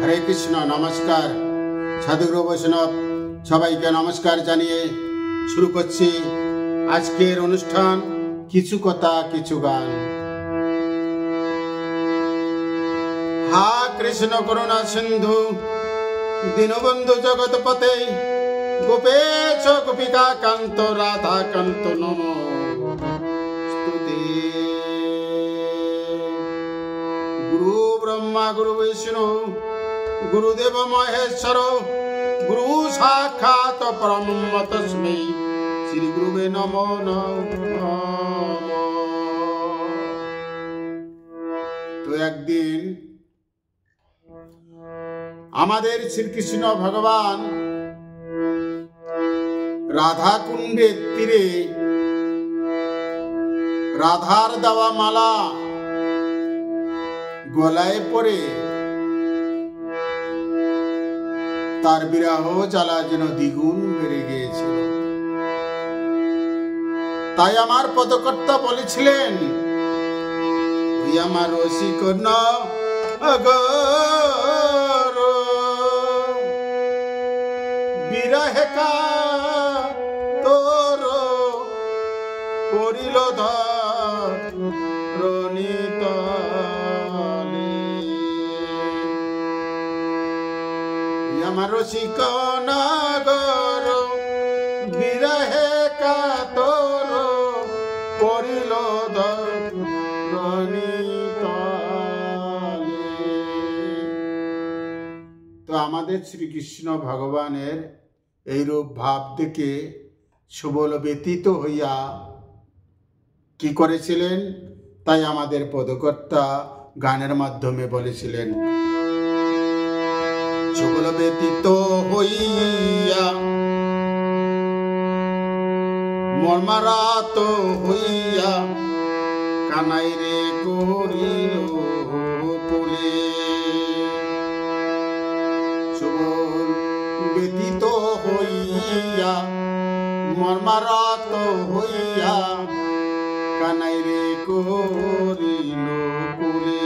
হরে কৃষ্ণ। নমস্কার সাধুগুরু বৈষ্ণব সবাইকে নমস্কার জানিয়ে শুরু করছি আজকের অনুষ্ঠান কিছু কথা কিছু গান। হা কৃষ্ণ করুণা সিন্ধু দীনবন্ধু জগৎপতে গোপেশ গোপিকা কান্ত রাধা কান্ত নম স্তুতে। গুরু ব্রহ্মা গুরু বিষ্ণু গুরুদেব মহেশ্বর গুরু সাক্ষাৎ পরব্রহ্ম তস্मै শ্রী গুরুবে নমো নমঃ। তো একদিন আমাদের শ্রীকৃষ্ণ ভগবান রাধা কুণ্ডের তীরে রাধার দেওয়া মালা গলায় পরে তার বিরহ জ্বালা যেন দ্বিগুণ বেড়ে গিয়েছিল। তাই আমার পদকর্তা বলেছিলেন, তুই আমার রসিক নগর বিরহে তোর পরিল ধরণীত আমার রসিক নগর বিরহে কাতর পরিল ধরণীত। তো আমাদের শ্রীকৃষ্ণ ভগবানের এইরূপ ভাব দেখে সুবল ব্যতীত হইয়া কি করেছিলেন, তাই আমাদের পদকর্তা গানের মাধ্যমে বলেছিলেন, সুবল ব্যতীত হইয়া মর্মারাত হইয়া কানাই রে করিল কোলে। সুবল ব্যতীত হইয়া মর্মারাত হইয়া কানাই রে করিল কোলে।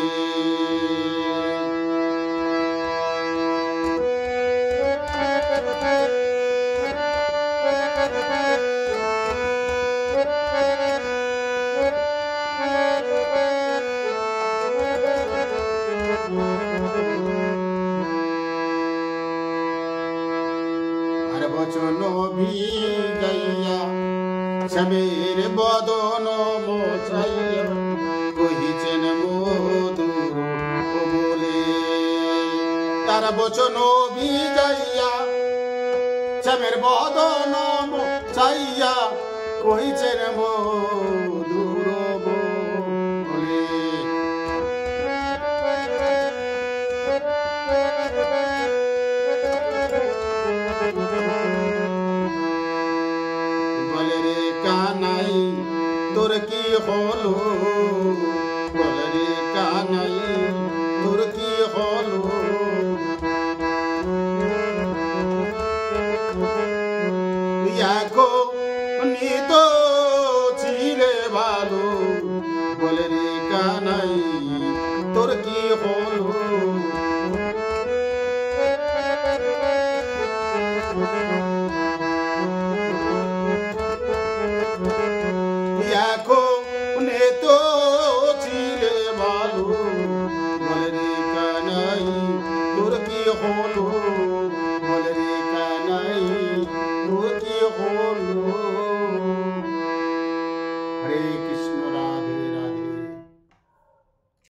বচন ভিজাইয়া শ্যামের বদন মোছাইয়া কহিছেন মধুর বলে। তার বচন ভিজাইয়া শ্যামের বদন মোছাইয়া কহিছেন মধুর বলে। বলে রে কানাই তোর কি হলো, বলে রে কানাই তোর কি হলো। নিত ছিলে ভালো, বলে রে কানাই তোর কি হলো। তো ছিলে ভালো, বলে রে কানাই তোর কি হলো, বলে রে কানাই তোর কি হলো। হরে কৃষ্ণ রাধে